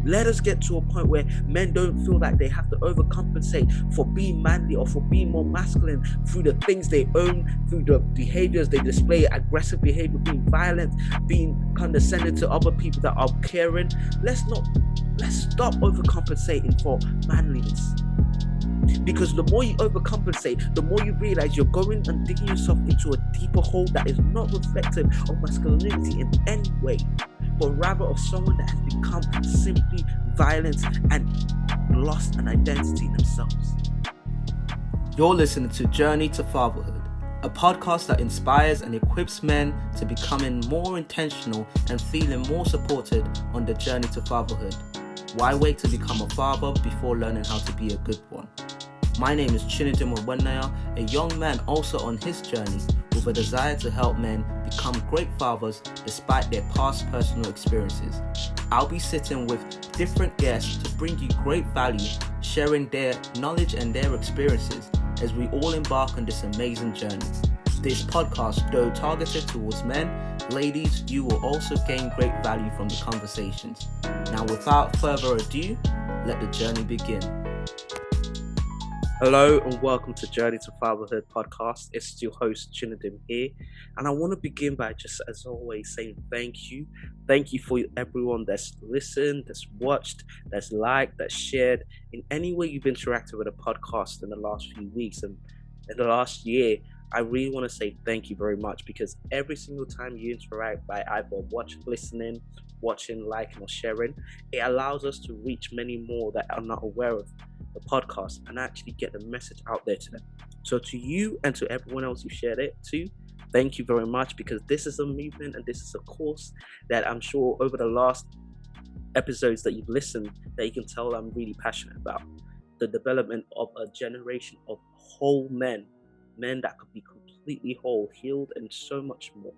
Let us get to a point where men don't feel like they have to overcompensate for being manly or for being more masculine through the things they own, through the behaviors they display, aggressive behavior, being violent, being condescending to other people that are caring. Let's stop overcompensating for manliness. Because the more you overcompensate, the more you realize you're going and digging yourself into a deeper hole that is not reflective of masculinity in any way, but rather of someone that has become simply violent and lost an identity themselves. You're listening to Journey to Fatherhood, a podcast that inspires and equips men to becoming more intentional and feeling more supported on the journey to fatherhood. Why wait to become a father before learning how to be a good one? My name is E041, a young man also on his journey with a desire to help men become great fathers despite their past personal experiences. I'll be sitting with different guests to bring you great value, sharing their knowledge and their experiences as we all embark on this amazing journey. This podcast, though targeted towards men, ladies, you will also gain great value from the conversations. Now, without further ado, let the journey begin. Hello and welcome to Journey to Fatherhood podcast. It's your host Chinadim here, and I want to begin by just, as always, saying thank you. Thank you for everyone that's listened, that's watched, that's liked, that's shared. In any way you've interacted with a podcast in the last few weeks and in the last year, I really want to say thank you very much, because every single time you interact by either listening, watching, liking, or sharing, it allows us to reach many more that are not aware of the podcast and actually get the message out there to them. So to you and to everyone else who shared it too, thank you very much, because this is a movement and this is a course that I'm sure over the last episodes that you've listened, that you can tell I'm really passionate about. The development of a generation of whole men that could be completely whole, healed, and so much more.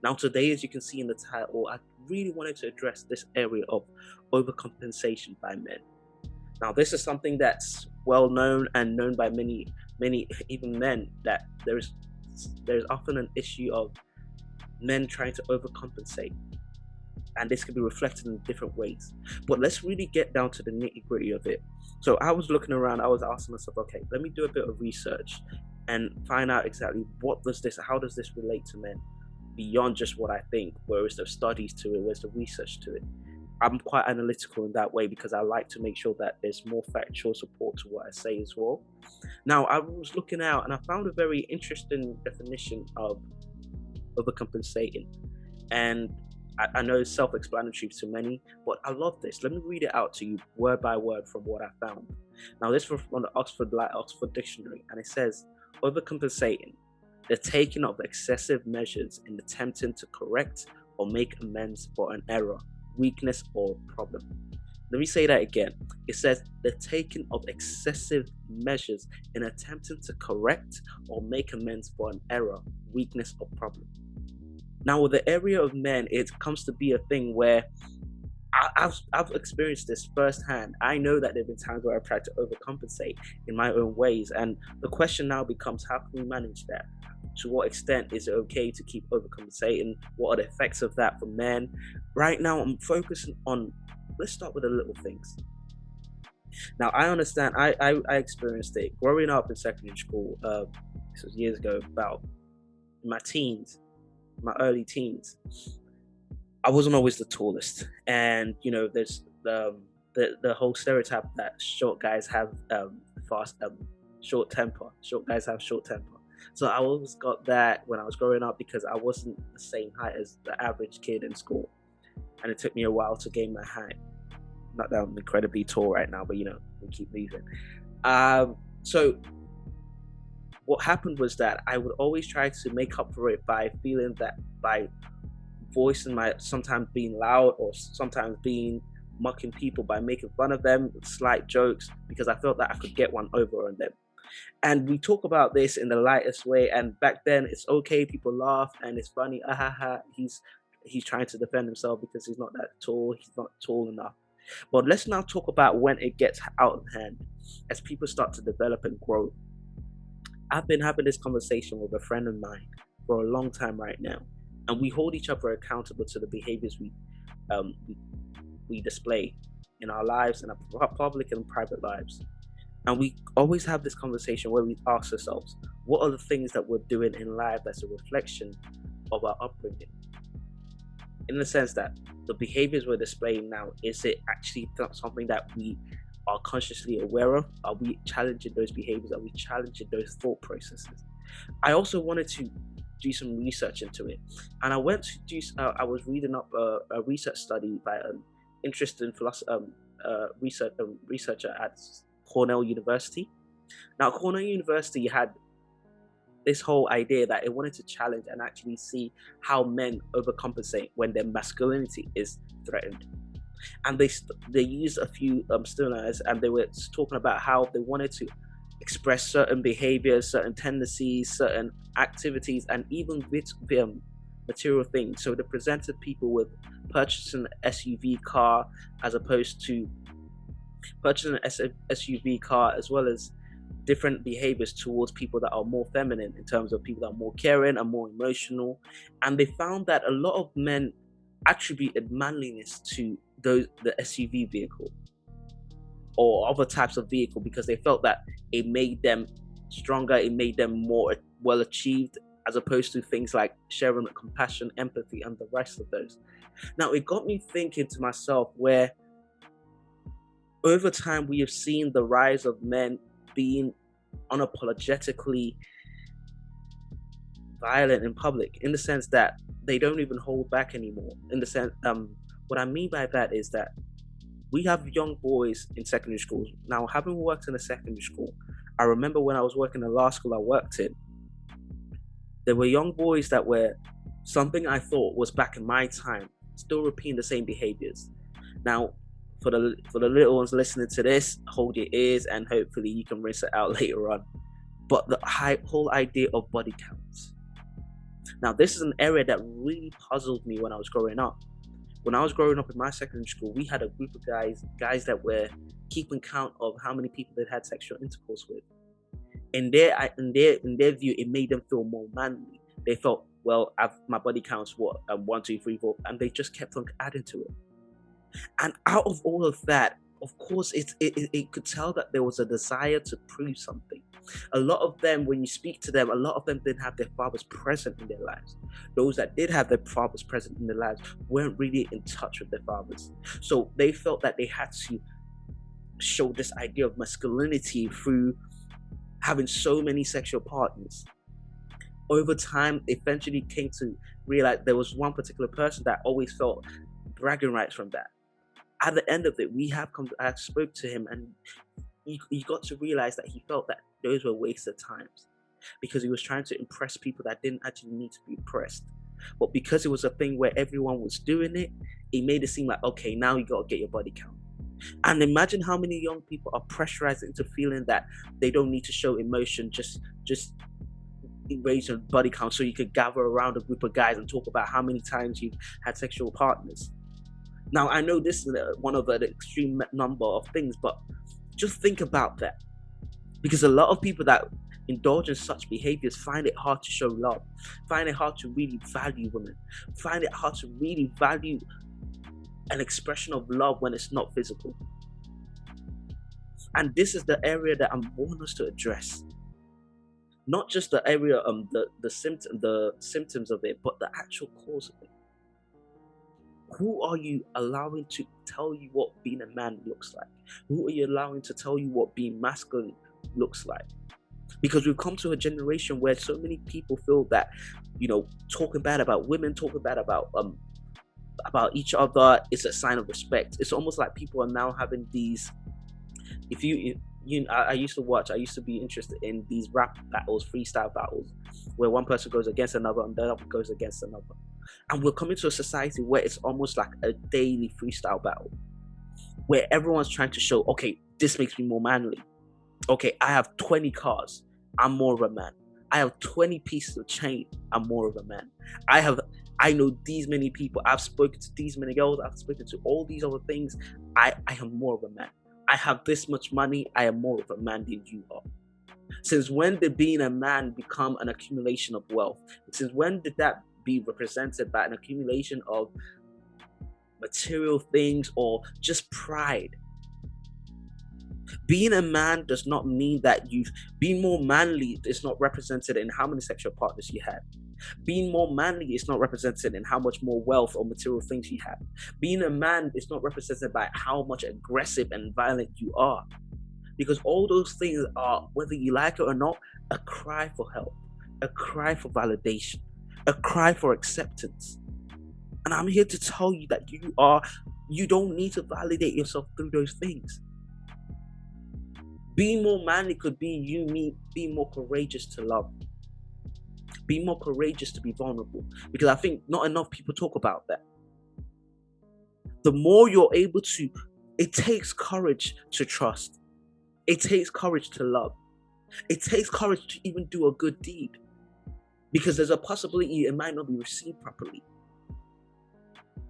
Now today, as you can see in the title, I really wanted to address this area of overcompensation by men. Now, this is something that's well known and known by many, even men, that there's often an issue of men trying to overcompensate. And this can be reflected in different ways. But let's really get down to the nitty-gritty of it. So I was looking around, I was asking myself, okay, let me do a bit of research and find out exactly how does this relate to men beyond just what I think? Where is the studies to it? Where's the research to it? I'm quite analytical in that way, because I like to make sure that there's more factual support to what I say as well. Now, I was looking out and I found a very interesting definition of overcompensating. And I know it's self-explanatory to many, but I love this. Let me read it out to you word by word from what I found. Now, this was from the Oxford Dictionary, and it says, overcompensating, the taking of excessive measures in attempting to correct or make amends for an error, weakness, or problem. Let me say that again. It says the taking of excessive measures in attempting to correct or make amends for an error, weakness, or problem. Now, with the area of men, it comes to be a thing where I've experienced this firsthand. I know that there have been times where I've tried to overcompensate in my own ways, and the question now becomes, how can we manage that? To what extent is it okay to keep overcompensating? What are the effects of that for men? Right now, I'm focusing on, let's start with the little things. Now, I understand, I experienced it growing up in secondary school. This was years ago, about my early teens. I wasn't always the tallest, and there's the whole stereotype that short guys have short temper. Short guys have short temper. So I always got that when I was growing up, because I wasn't the same height as the average kid in school, and it took me a while to gain my height. Not that I'm incredibly tall right now, but we keep moving. So what happened was that I would always try to make up for it by feeling that by voicing sometimes being loud, or sometimes mocking people by making fun of them with slight jokes, because I felt that I could get one over on them. And we talk about this in the lightest way, and back then it's okay, people laugh and it's funny, he's trying to defend himself because he's not that tall, he's not tall enough. But let's now talk about when it gets out of hand, as people start to develop and grow. I've been having this conversation with a friend of mine for a long time right now, and we hold each other accountable to the behaviors we display. in our lives, in our public and private lives. And we always have this conversation where we ask ourselves, what are the things that we're doing in life that's a reflection of our upbringing? In the sense that the behaviors we're displaying now, is it actually something that we are consciously aware of? Are we challenging those behaviors? Are we challenging those thought processes? I also wanted to do some research into it, and I went to do. I was reading up a research study by an interesting researcher at Cornell University. Now, Cornell University had this whole idea that it wanted to challenge and actually see how men overcompensate when their masculinity is threatened. And they used a few stimuli, and they were talking about how they wanted to express certain behaviors, certain tendencies, certain activities, and even with material things. So they presented people with purchasing an SUV car as opposed to purchasing an SUV car, as well as different behaviors towards people that are more feminine, in terms of people that are more caring and more emotional. And they found that a lot of men attributed manliness to the SUV vehicle or other types of vehicle, because they felt that it made them stronger, it made them more well achieved, as opposed to things like sharing compassion, empathy, and the rest of those. Now, it got me thinking to myself, where over time we have seen the rise of men being unapologetically violent in public, in the sense that they don't even hold back anymore. In the sense, what I mean by that is that we have young boys in secondary schools. Now, having worked in a secondary school, I remember when I was working in the last school I worked in, there were young boys that were something I thought was back in my time, still repeating the same behaviors. Now, for the little ones listening to this, hold your ears and hopefully you can rinse it out later on. But the whole idea of body counts. Now, this is an area that really puzzled me when I was growing up. When I was growing up in my secondary school, we had a group of guys that were keeping count of how many people they'd had sexual intercourse with. In their view, it made them feel more manly. They felt, well, my body counts 1, 2, 3, 4, and they just kept on adding to it. And out of all of that, of course, it could tell that there was a desire to prove something. A lot of them, when you speak to them, a lot of them didn't have their fathers present in their lives. Those that did have their fathers present in their lives weren't really in touch with their fathers. So they felt that they had to show this idea of masculinity through having so many sexual partners. Over time, eventually came to realize there was one particular person that always felt bragging rights from that. At the end of it, I spoke to him, and he got to realize that he felt that those were wasted times, because he was trying to impress people that didn't actually need to be impressed. But because it was a thing where everyone was doing it, it made it seem like, okay, now you got to get your body count. And imagine how many young people are pressurized into feeling that they don't need to show emotion, just raise your body count so you could gather around a group of guys and talk about how many times you've had sexual partners. Now, I know this is one of the extreme number of things, but just think about that. Because a lot of people that indulge in such behaviors find it hard to show love, find it hard to really value women, find it hard to really value an expression of love when it's not physical. And this is the area that I want us to address. Not just the area the symptoms of it, but the actual cause of it. Who are you allowing to tell you what being a man looks like? Who are you allowing to tell you what being masculine looks like? Because we've come to a generation where so many people feel that, talking bad about women, talking bad about each other is a sign of respect. It's almost like people are now having these. I used to be interested in these rap battles, freestyle battles, where one person goes against another and the other goes against another. And we're coming to a society where it's almost like a daily freestyle battle, where everyone's trying to show, okay, this makes me more manly. Okay, I have 20 cars, I'm more of a man. I have 20 pieces of chain, I'm more of a man. I know these many people, I've spoken to these many girls, I've spoken to all these other things, I am more of a man. I have this much money, I am more of a man than you are. Since when did being a man become an accumulation of wealth? Since when did that be represented by an accumulation of material things, or just pride. Being a man does not mean that you've being more manly is not represented in how many sexual partners you have. Being more manly is not represented in how much more wealth or material things you have. Being a man is not represented by how much aggressive and violent you are. Because all those things are, whether you like it or not, a cry for help, a cry for validation, a cry for acceptance. And I'm here to tell you that you don't need to validate yourself through those things. Being more manly could be being more courageous to love, be more courageous to be vulnerable, because I think not enough people talk about that. The more you're able to, it takes courage to trust, it takes courage to love, it takes courage to even do a good deed, because there's a possibility it might not be received properly.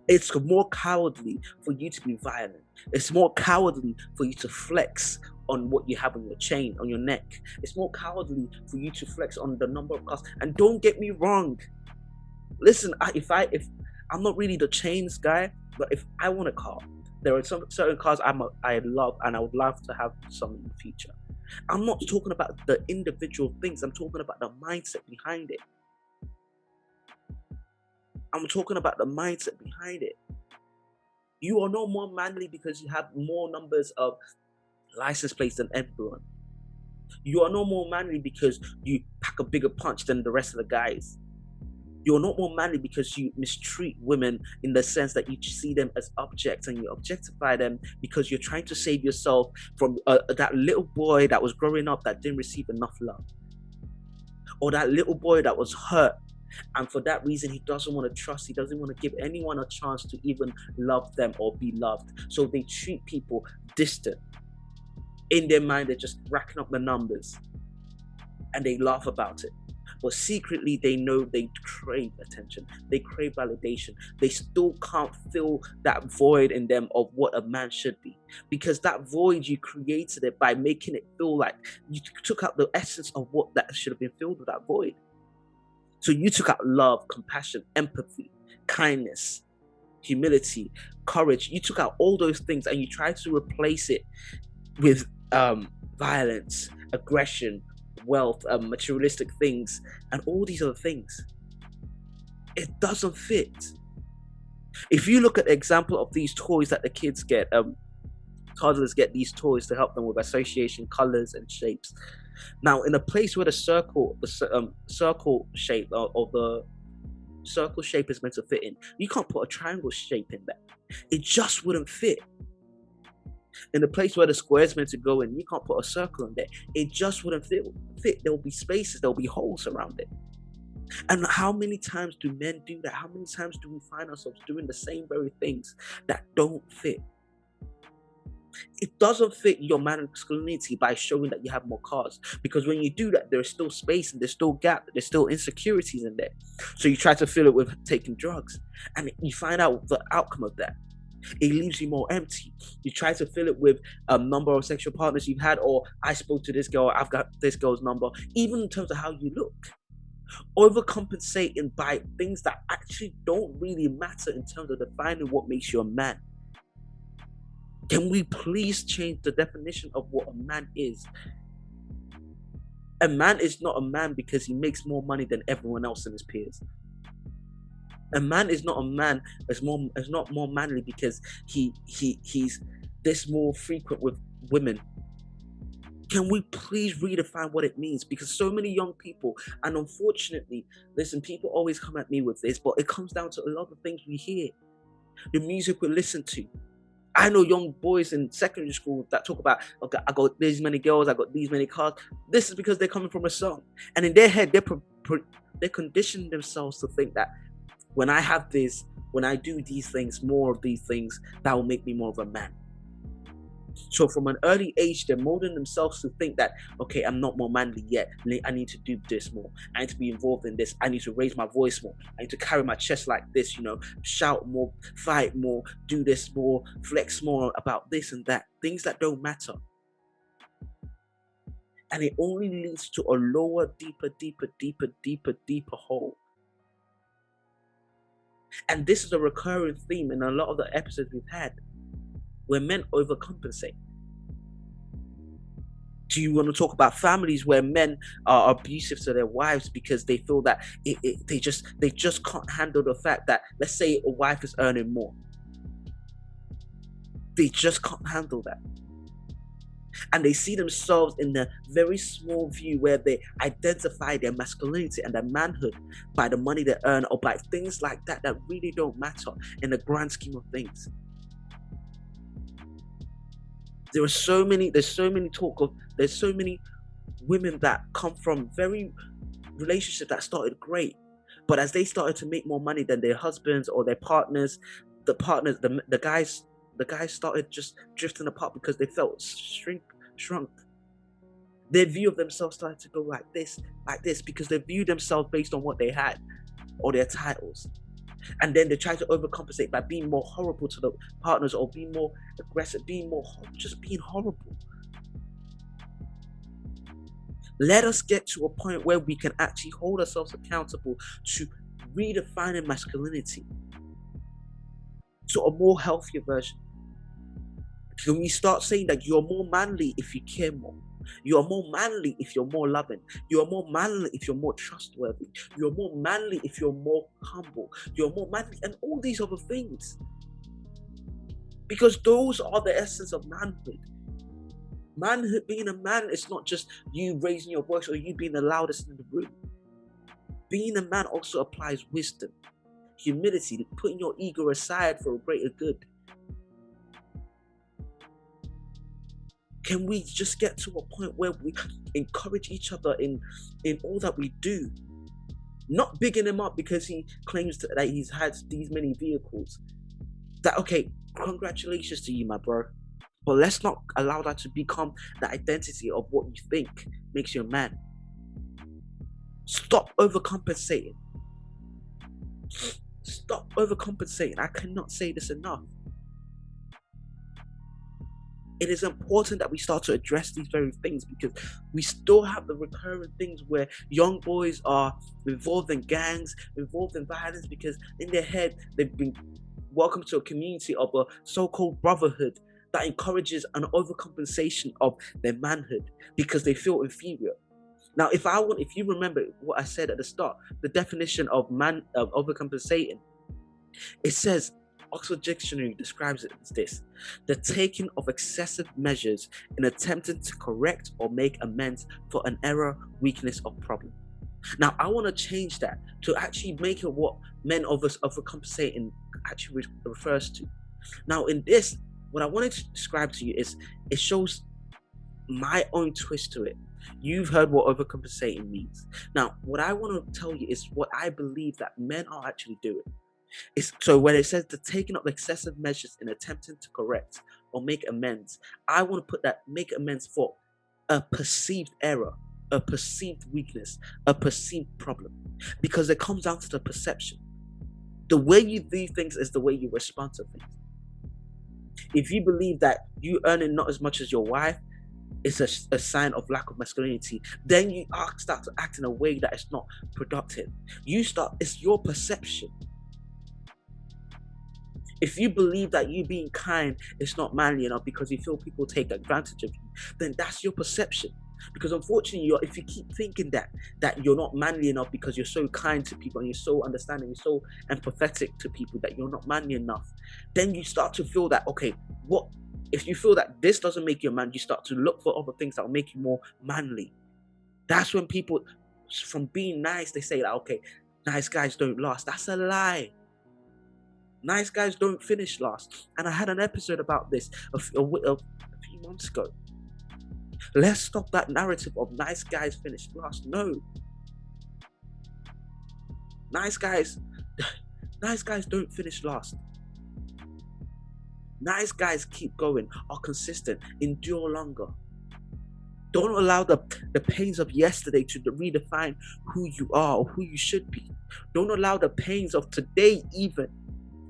It's more cowardly for you to be violent. It's more cowardly for you to flex on what you have on your chain, on your neck. It's more cowardly for you to flex on the number of cars. And don't get me wrong. Listen, if I'm not really the chains guy, but if I want a car, there are some certain cars I love, and I would love to have some in the future. I'm not talking about the individual things. I'm talking about the mindset behind it. I'm talking about the mindset behind it. You are no more manly because you have more numbers of license plates than everyone. You are no more manly because you pack a bigger punch than the rest of the guys. You are not more manly because you mistreat women in the sense that you see them as objects and you objectify them because you're trying to save yourself from that little boy that was growing up that didn't receive enough love, or that little boy that was hurt, and for that reason he doesn't want to trust, he doesn't want to give anyone a chance to even love them or be loved, so they treat people distant. In their mind, they're just racking up the numbers and they laugh about it, but secretly they know they crave attention, they crave validation. They still can't fill that void in them of what a man should be, because that void, you created it by making it feel like you took out the essence of what that should have been filled with, that void. So you took out love, compassion, empathy, kindness, humility, courage. You took out all those things and you tried to replace it with violence, aggression, wealth, materialistic things, and all these other things. It doesn't fit. If you look at the example of these toys that the kids get, toddlers get these toys to help them with association, colors, and shapes. Now, in a place where the circle shape or the circle shape is meant to fit in, you can't put a triangle shape in there. It just wouldn't fit. In the place where the square is meant to go in, you can't put a circle in there. It just wouldn't fit. There will be spaces, there will be holes around it. And how many times do men do that? How many times do we find ourselves doing the same very things that don't fit? It doesn't fit your masculinity by showing that you have more cars, because when you do that, there's still space and there's still gap, there's still insecurities in there. So you try to fill it with taking drugs, and you find out the outcome of that. It leaves you more empty. You try to fill it with a number of sexual partners you've had, or I spoke to this girl, I've got this girl's number, even in terms of how you look. Overcompensating by things that actually don't really matter in terms of defining what makes you a man. Can we please change the definition of what a man is? A man is not a man because he makes more money than everyone else in his peers. A man is not a man is not more manly because he's this more frequent with women. Can we please redefine what it means? Because so many young people, and unfortunately, listen, people always come at me with this, but it comes down to a lot of things we hear, the music we listen to. I know young boys in secondary school that talk about, okay, I got these many girls, I got these many cars. This is because they're coming from a song, and in their head, they're conditioning themselves to think that when I have this, when I do these things, more of these things, that will make me more of a man. So from an early age, they're molding themselves to think that, okay, I'm not more manly yet. I need to do this more. I need to be involved in this. I need to raise my voice more. I need to carry my chest like this, shout more, fight more, do this more, flex more about this and that. Things that don't matter. And it only leads to a lower, deeper hole. And this is a recurring theme in a lot of the episodes we've had, where men overcompensate. Do you want to talk about families where men are abusive to their wives because they feel that they just can't handle the fact that, let's say a wife is earning more, they just can't handle that, and they see themselves in a very small view where they identify their masculinity and their manhood by the money they earn or by things like that that really don't matter in the grand scheme of things. There's so many women that come from very relationships that started great, but as they started to make more money than their husbands or their partners, the guys started just drifting apart because they felt shrunk. Their view of themselves started to go like this, because they view themselves based on what they had or their titles. And then they try to overcompensate by being more horrible to the partners or being more aggressive, being horrible. Let us get to a point where we can actually hold ourselves accountable to redefining masculinity to a more healthier version. Can we start saying that you're more manly if you care more? You are more manly if you're more loving. You are more manly if you're more trustworthy. You're more manly if you're more humble. You're more manly and all these other things. Because those are the essence of manhood. Manhood, being a man, is not just you raising your voice or you being the loudest in the room. Being a man also applies wisdom, humility, putting your ego aside for a greater good. Can we just get to a point where we encourage each other in all that we do? Not bigging him up because he claims that he's had these many vehicles. That, okay, congratulations to you, my bro. But let's not allow that to become the identity of what you think makes you a man. Stop overcompensating. Stop overcompensating. I cannot say this enough. It is important that we start to address these very things because we still have the recurring things where young boys are involved in gangs, involved in violence because in their head they've been welcomed to a community of a so-called brotherhood that encourages an overcompensation of their manhood because they feel inferior. Now, if you remember what I said at the start, the definition of overcompensating, it says, Oxford Dictionary describes it as this: the taking of excessive measures in attempting to correct or make amends for an error, weakness, or problem. Now, I want to change that to actually make it what men overcompensating actually refers to. Now, in this, what I wanted to describe to you is it shows my own twist to it. You've heard what overcompensating means. Now, what I want to tell you is what I believe that men are actually doing. So when it says the taking of excessive measures in attempting to correct or make amends, I want to put that make amends for a perceived error, a perceived weakness, a perceived problem, because it comes down to the perception. The way you view things is the way you respond to things. If you believe that you earning not as much as your wife is a sign of lack of masculinity, then you start to act in a way that is not productive. It's your perception. If you believe that you being kind is not manly enough because you feel people take advantage of you, then that's your perception. Because unfortunately, if you keep thinking that you're not manly enough because you're so kind to people and you're so understanding, you're so empathetic to people, that you're not manly enough, then you start to feel that, okay, what if you feel that this doesn't make you a man, you start to look for other things that will make you more manly. That's when people, from being nice, they say that, okay, nice guys don't last. That's a lie. Nice guys don't finish last. And I had an episode about this a few months ago. Let's stop that narrative of nice guys finish last. No. Nice guys don't finish last. Nice guys keep going, are consistent, endure longer. Don't allow the pains of yesterday to redefine who you are or who you should be. Don't allow the pains of today even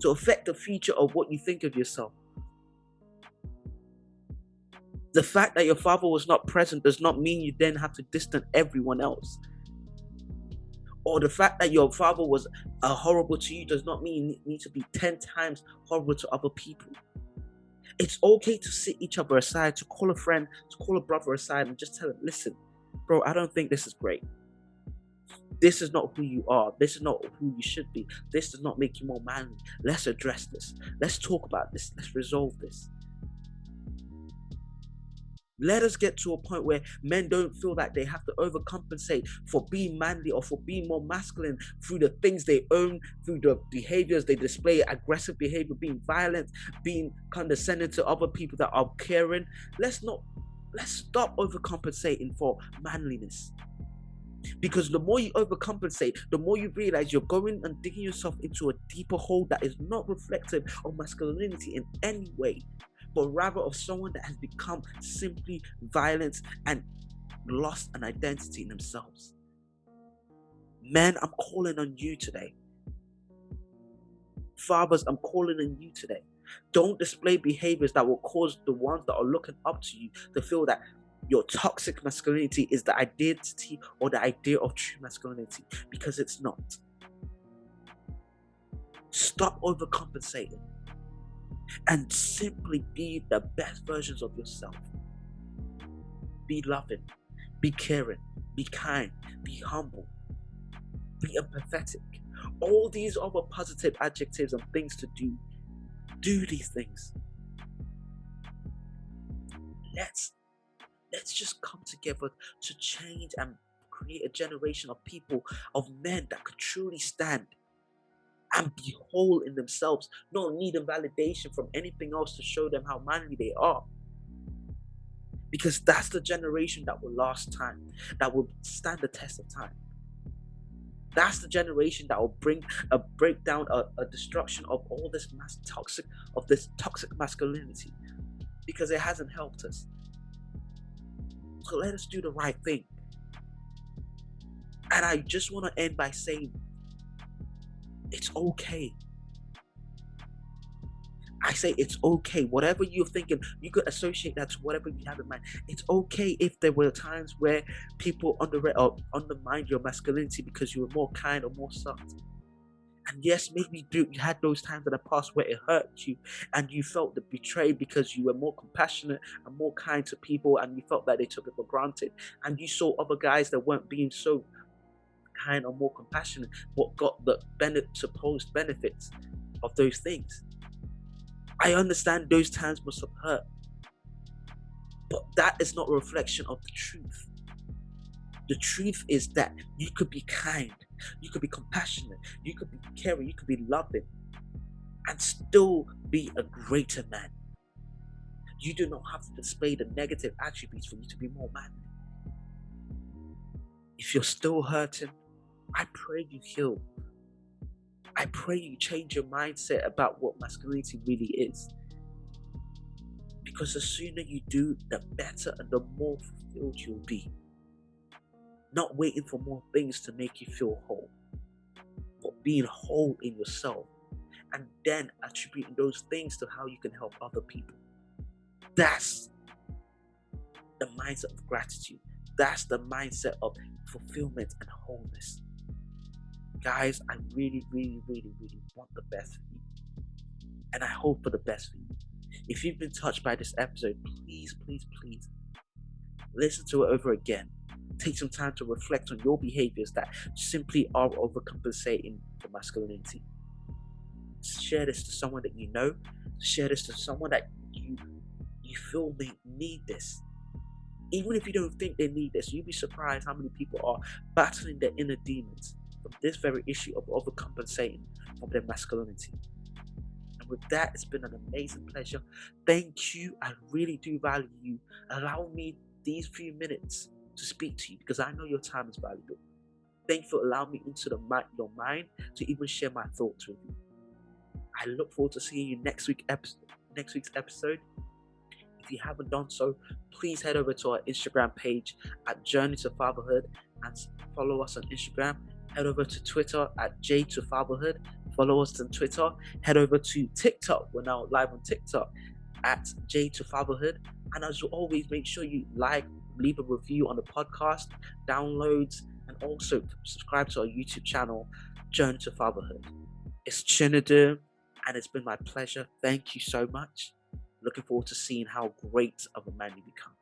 to affect the future of what you think of yourself. The fact that your father was not present does not mean you then have to distance everyone else. Or the fact that your father was horrible to you does not mean you need to be 10 times horrible to other people. It's okay to sit each other aside, to call a friend, to call a brother aside and just tell him, listen, bro, I don't think this is great. This is not who you are. This is not who you should be. This does not make you more manly. Let's address this. Let's talk about this. Let's resolve this. Let us get to a point where men don't feel like they have to overcompensate for being manly or for being more masculine through the things they own, through the behaviors they display, aggressive behavior, being violent, being condescending to other people that are caring. Let's stop overcompensating for manliness. Because the more you overcompensate, the more you realize you're going and digging yourself into a deeper hole that is not reflective of masculinity in any way, but rather of someone that has become simply violent and lost an identity in themselves. Men, I'm calling on you today. Fathers, I'm calling on you today. Don't display behaviors that will cause the ones that are looking up to you to feel that your toxic masculinity is the identity or the idea of true masculinity, because it's not. Stop overcompensating and simply be the best versions of yourself. Be loving, be caring, be kind, be humble, be empathetic. All these other positive adjectives and things to do. Do these things. Let's just come together to change and create a generation of people, of men that could truly stand and be whole in themselves, not needing validation from anything else to show them how manly they are. Because that's the generation that will last time, that will stand the test of time. That's the generation that will bring a breakdown, a destruction of all this toxic masculinity, because it hasn't helped us. So let us do the right thing. And I just want to end by saying, it's okay. I say it's okay. Whatever you're thinking, you could associate that to whatever you have in mind. It's okay if there were times where people undermined your masculinity because you were more kind or more soft. And yes, maybe you had those times in the past where it hurt you and you felt the betrayed because you were more compassionate and more kind to people and you felt that they took it for granted. And you saw other guys that weren't being so kind or more compassionate but got the supposed benefits of those things. I understand those times must have hurt, but that is not a reflection of the truth. The truth is that you could be kind, you could be compassionate, you could be caring, you could be loving, and still be a greater man. You do not have to display the negative attributes for you to be more manly. If you're still hurting, I pray you heal. I pray you change your mindset about what masculinity really is. Because the sooner you do, the better and the more fulfilled you'll be. Not waiting for more things to make you feel whole, but being whole in yourself and then attributing those things to how you can help other people. That's the mindset of gratitude. That's the mindset of fulfillment and wholeness. Guys, I really, really, really, really want the best for you. And I hope for the best for you. If you've been touched by this episode, please, please, please listen to it over again. Take some time to reflect on your behaviors that simply are overcompensating for masculinity. Share this to someone that you know. Share this to someone that you feel may need this. Even if you don't think they need this, you'd be surprised how many people are battling their inner demons from this very issue of overcompensating from their masculinity. And with that, it's been an amazing pleasure. Thank you. I really do value you. Allow me these few minutes to speak to you because I know your time is valuable. Thank you for allowing me into your mind to even share my thoughts with you. I look forward to seeing you next week's episode. If you haven't done so, please head over to our Instagram page at Journey to Fatherhood and follow us on Instagram. Head over to Twitter at J2Fatherhood. Follow us on Twitter. Head over to TikTok. We're now live on TikTok at J2Fatherhood. And as always, make sure you leave a review on the podcast, downloads, and also subscribe to our YouTube channel, Journey to Fatherhood. It's Chinadum, and it's been my pleasure. Thank you so much. Looking forward to seeing how great of a man you become.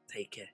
Take care.